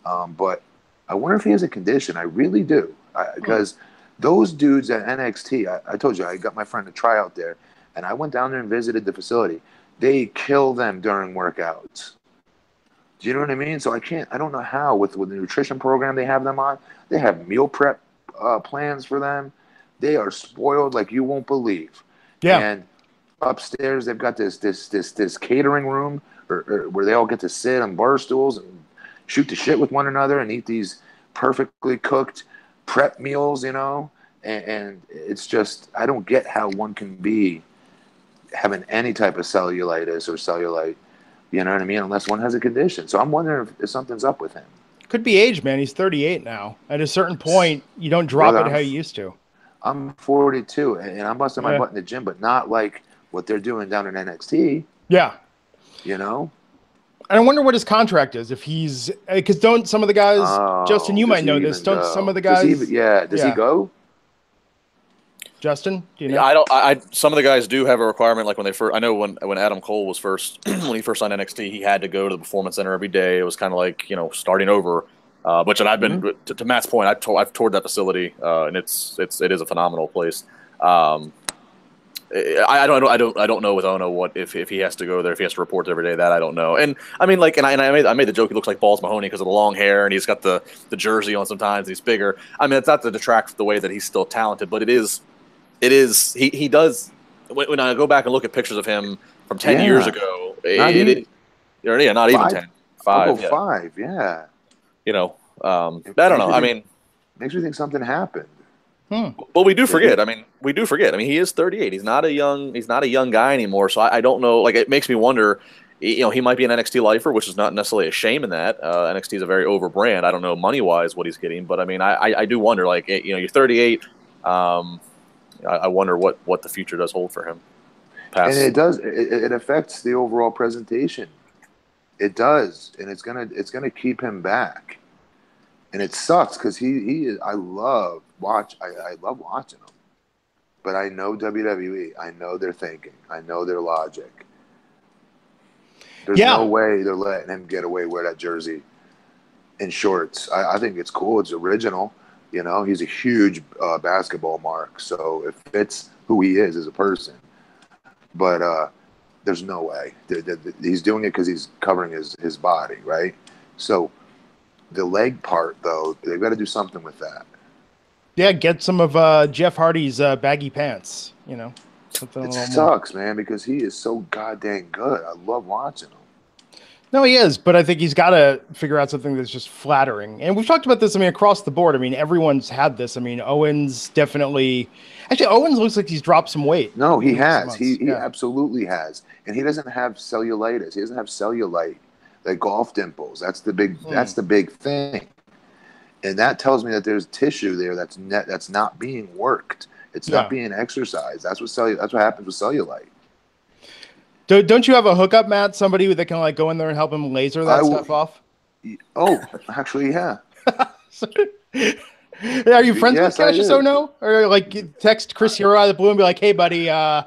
but I wonder if he has a condition. I really do, because those dudes at NXT. I told you I got my friend to try out there, and I went down there and visited the facility. They kill them during workouts. Do you know what I mean? So I don't know how with the nutrition program they have them on. They have meal prep plans for them. They are spoiled like you won't believe. Yeah. And upstairs they've got this catering room where they all get to sit on bar stools and shoot the shit with one another and eat these perfectly cooked prep meals, you know. And it's just, I don't get how one can be having any type of cellulitis or cellulite. You know what I mean? Unless one has a condition. So I'm wondering if something's up with him. Could be age, man. He's 38 now. At a certain point, you don't drop it how you used to. I'm 42, and I'm busting my butt in the gym, but not like what they're doing down in NXT. Yeah. You know? And I wonder what his contract is. If he's... Because don't some of the guys... Justin, you might know this. Don't some of the guys... Does he go? Justin, do you know? Yeah, some of the guys do have a requirement. Like when they first, I know when Adam Cole was first, when he first signed NXT, he had to go to the Performance Center every day. It was kind of like, you know, starting over. Which, and I've been to Matt's point, I've toured that facility, and it is a phenomenal place. I don't know with Ono what if he has to go there, if he has to report every day. That I don't know. And I mean, like, and I made the joke. He looks like Balls Mahoney because of the long hair, and he's got the jersey on sometimes. And he's bigger. I mean, it's not to detract from the way that he's still talented, but it is. He does. When I go back and look at pictures of him from 10 years ago, not even 10, 5, 5, yeah. You know, I don't know. I mean, makes me think something happened. Well, we do forget. I mean, he is 38. He's not a young guy anymore. So I don't know. Like, it makes me wonder. You know, he might be an NXT lifer, which is not necessarily a shame in that. NXT is a very over brand. I don't know money wise what he's getting, but I mean, I do wonder. Like, you know, you're 38. I wonder what the future does hold for him. And it does. It affects the overall presentation. It does, and it's gonna keep him back. And it sucks because he is. I love watching him, but I know WWE. I know their thinking. I know their logic. There's no way they're letting him get away wear that jersey in shorts. I think it's cool. It's original. You know, he's a huge basketball mark, so it fits who he is as a person. But there's no way. He's doing it because he's covering his body, right? So the leg part, though, they've got to do something with that. Yeah, get some of Jeff Hardy's baggy pants, you know. It sucks, man, because he is so goddamn good. I love watching him. No, he is, but I think he's got to figure out something that's just flattering. And we've talked about this, I mean, across the board. I mean, everyone's had this. I mean, Owens definitely... Actually, Owens looks like he's dropped some weight. No, he has. He absolutely has. And he doesn't have cellulitis. He doesn't have cellulite, like golf dimples. That's the big thing. And that tells me that there's tissue there that's not being worked. It's not being exercised. That's what happens with cellulite. Don't you have a hookup, Matt? Somebody that can like go in there and help him laser that stuff off? Oh, actually, yeah. Are you friends with Cassius Ohno? Or like text Chris Hero out of the blue and be like, "Hey, buddy, I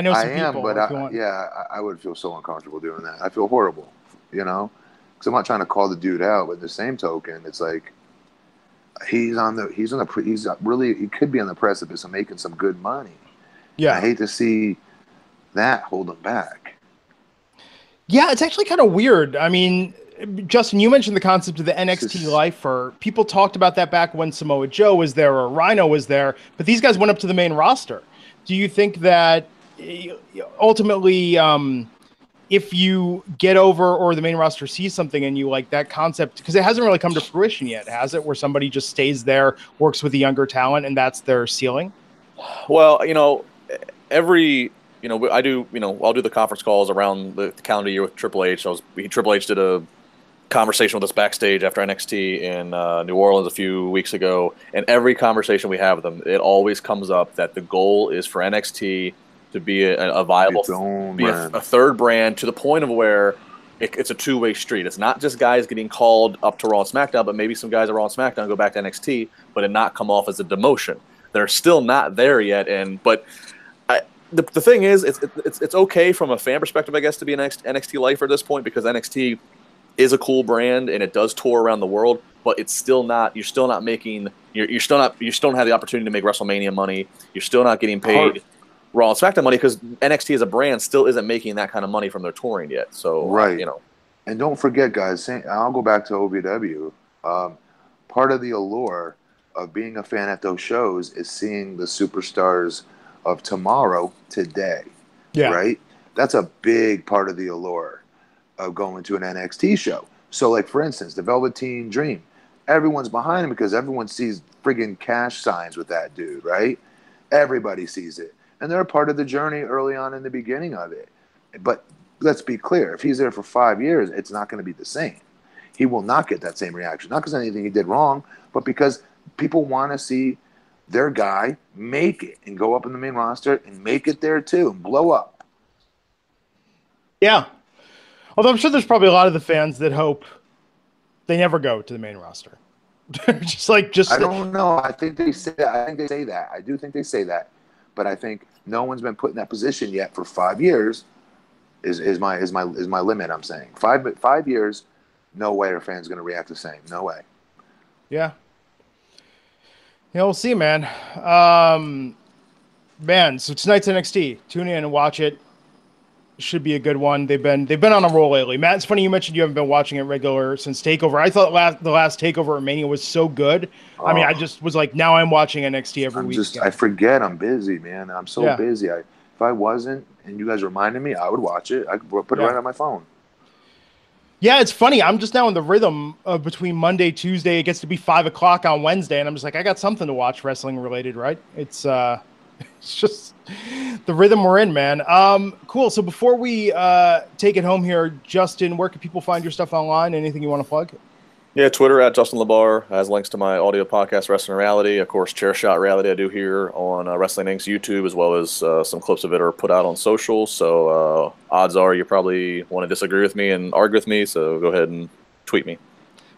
know some people." But I would feel so uncomfortable doing that. I feel horrible, you know, because I'm not trying to call the dude out. But at the same token, it's like he could be on the precipice of making some good money. Yeah, I hate to see that hold him back. Yeah, it's actually kind of weird. I mean, Justin, you mentioned the concept of the NXT lifer. People talked about that back when Samoa Joe was there or Rhino was there, but these guys went up to the main roster. Do you think that ultimately, if you get over or the main roster sees something in you, like that concept, because it hasn't really come to fruition yet, has it? Where somebody just stays there, works with the younger talent, and that's their ceiling? Well, I do, I'll do the conference calls around the calendar year with Triple H. Triple H did a conversation with us backstage after NXT in New Orleans a few weeks ago, and every conversation we have with them, it always comes up that the goal is for NXT to be a viable, a third brand, to the point of where it's a two-way street. It's not just guys getting called up to Raw and SmackDown, but maybe some guys at Raw and SmackDown go back to NXT, but it not come off as a demotion. They're still not there yet, the thing is, it's okay from a fan perspective, I guess, to be an NXT lifer at this point, because NXT is a cool brand and it does tour around the world, but it's still not. You still don't have the opportunity to make WrestleMania money. You're still not getting paid Raw and SmackDown money, because NXT as a brand still isn't making that kind of money from their touring yet. So right, And don't forget, guys. I'll go back to OVW. Part of the allure of being a fan at those shows is seeing the superstars of tomorrow today. Yeah. Right? That's a big part of the allure of going to an NXT show. So, like, for instance, the Velveteen Dream, everyone's behind him because everyone sees friggin' cash signs with that dude, right? Everybody sees it. And they're a part of the journey early on in the beginning of it. But let's be clear, if he's there for 5 years, it's not going to be the same. He will not get that same reaction. Not because anything he did wrong, but because people want to see their guy make it and go up in the main roster and make it there too and blow up. Yeah. Although I'm sure there's probably a lot of the fans that hope they never go to the main roster. I don't know. I think they say that. I do think they say that. But I think no one's been put in that position yet for 5 years is my limit, I'm saying. 5 years, no way are fans going to react the same. No way. Yeah. Yeah, we'll see, man. So tonight's NXT. Tune in and watch it. Should be a good one. They've been on a roll lately. Matt, it's funny you mentioned you haven't been watching it regular since TakeOver. I thought the last TakeOver at Mania was so good. I mean, I just was like, now I'm watching NXT every week. I forget I'm busy, man. I'm so busy. If I wasn't and you guys reminded me, I would watch it. I could put it right on my phone. Yeah, it's funny. I'm just now in the rhythm of between Monday, Tuesday. It gets to be 5 o'clock on Wednesday, and I'm just like, I got something to watch wrestling related, right? It's just the rhythm we're in, man. Cool. So before we take it home here, Justin, where can people find your stuff online? Anything you want to plug? Yeah, Twitter at Justin LaBar has links to my audio podcast, Wrestling Reality. Of course, Chair Shot Reality I do here on Wrestling Inc.'s YouTube, as well as some clips of it are put out on social. So odds are you probably want to disagree with me and argue with me, so go ahead and tweet me.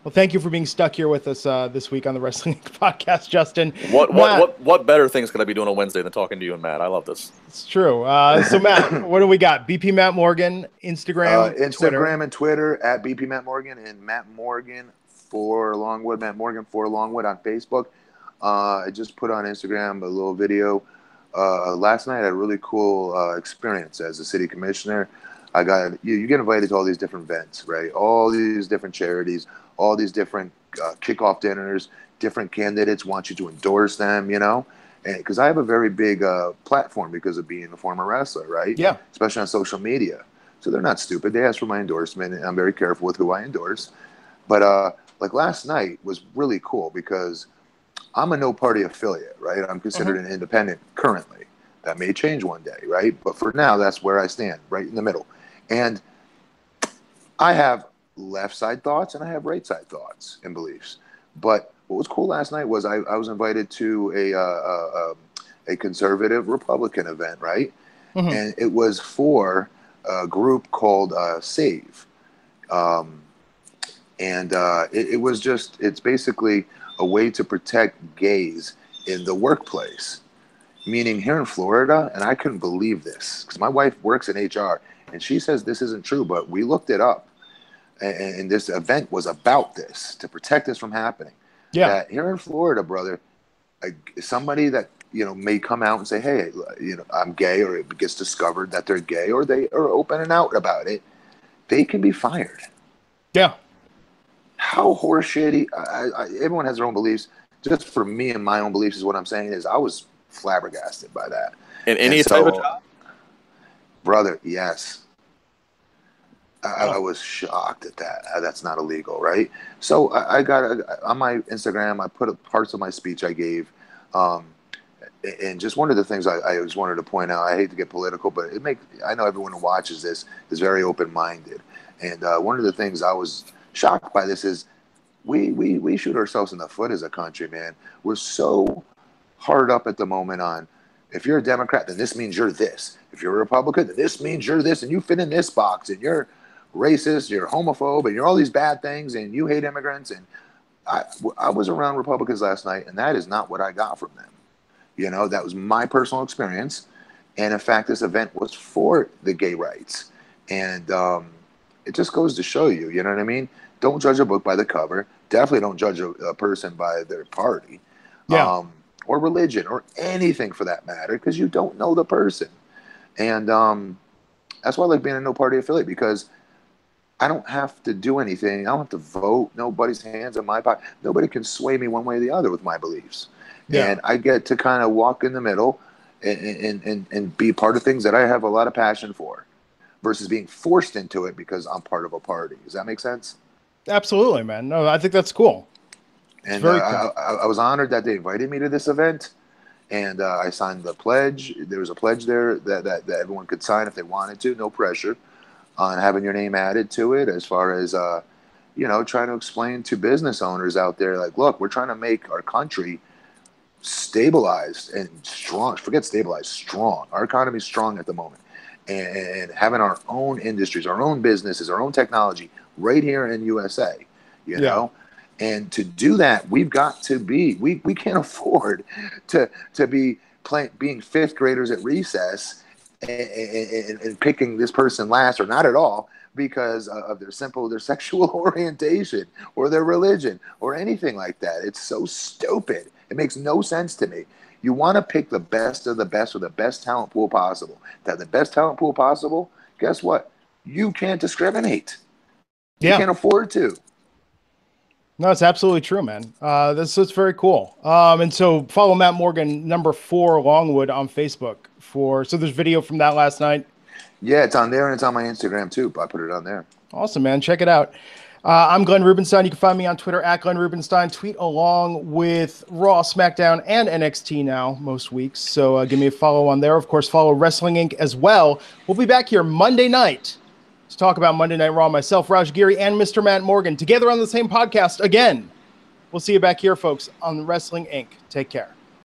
Well, thank you for being stuck here with us this week on the Wrestling Inc. podcast, Justin. What better things could I be doing on Wednesday than talking to you and Matt? I love this. It's true. So, Matt, what do we got? BP Matt Morgan, Instagram, and Twitter at BP Matt Morgan, and Matt Morgan for Longwood, Matt Morgan for Longwood on Facebook. I just put on Instagram a little video. Last night I had a really cool experience as a city commissioner. You get invited to all these different events, right? All these different charities, all these different kickoff dinners, different candidates want you to endorse them, because I have a very big platform because of being a former wrestler, right? Yeah. Especially on social media. So they're not stupid. They ask for my endorsement, and I'm very careful with who I endorse. But like last night was really cool because I'm a no-party affiliate, right? I'm considered an independent currently. That may change one day, right? But for now, that's where I stand, right in the middle. And I have left side thoughts and I have right side thoughts and beliefs. But what was cool last night was I was invited to a conservative Republican event, right? Mm-hmm. And it was for a group called SAVE. It's basically a way to protect gays in the workplace. Meaning here in Florida, and I couldn't believe this because my wife works in HR and she says this isn't true, but we looked it up. And this event was about this, to protect this from happening. Yeah. That here in Florida, brother, somebody that, may come out and say, hey, I'm gay, or it gets discovered that they're gay, or they are open and out about it, they can be fired. Yeah. How horseshitty. Everyone has their own beliefs. Just for me and my own beliefs is what I'm saying is I was flabbergasted by that. In any type of job? Brother, yes. I was shocked at that. That's not illegal, right? So I got on my Instagram, I put up parts of my speech I gave. And just one of the things I just wanted to point out, I hate to get political, but I know everyone who watches this is very open-minded. And one of the things I was shocked by this is we shoot ourselves in the foot as a country, man. We're so hard up at the moment on, if you're a Democrat, then this means you're this. If you're a Republican, then this means you're this, and you fit in this box, and you're racist, you're homophobe, and you're all these bad things, and you hate immigrants. And I was around Republicans last night, and that is not what I got from them. You know, that was my personal experience. And in fact, this event was for the gay rights. And it just goes to show you, you know what I mean? Don't judge a book by the cover. Definitely don't judge a person by their party. Yeah. Or religion, or anything for that matter, because you don't know the person. And that's why I like being a no-party affiliate, because I don't have to do anything. I don't have to vote. Nobody's hands in my pocket. Nobody can sway me one way or the other with my beliefs. Yeah. And I get to kind of walk in the middle and be part of things that I have a lot of passion for, versus being forced into it because I'm part of a party. Does that make sense? Absolutely, man. No, I think that's cool. And I was honored that they invited me to this event, and I signed the pledge. There was a pledge there that everyone could sign if they wanted to. No pressure on having your name added to it, as far as trying to explain to business owners out there, like, look, we're trying to make our country stabilized and strong. Forget stabilized, strong. Our economy is strong at the moment, and having our own industries, our own businesses, our own technology right here in USA, you know. And to do that, we've got to be, we can't afford to be being fifth graders at recess and picking this person last or not at all because of their sexual orientation or their religion or anything like that. It's so stupid. It makes no sense to me. You want to pick the best of the best with the best talent pool possible. To have the best talent pool possible, guess what? You can't discriminate. You can't afford to. No, it's absolutely true, man. That's very cool. And so follow Matt Morgan, #4 Longwood on Facebook so there's video from that last night. Yeah, it's on there, and it's on my Instagram too. I put it on there. Awesome, man. Check it out. I'm Glenn Rubenstein. You can find me on Twitter at Glenn Rubenstein. Tweet along with Raw, SmackDown, and NXT now most weeks. So give me a follow on there. Of course, follow Wrestling Inc. as well. We'll be back here Monday night to talk about Monday Night Raw. Myself, Raj Giri, and Mr. Matt Morgan together on the same podcast again. We'll see you back here, folks, on Wrestling Inc. Take care.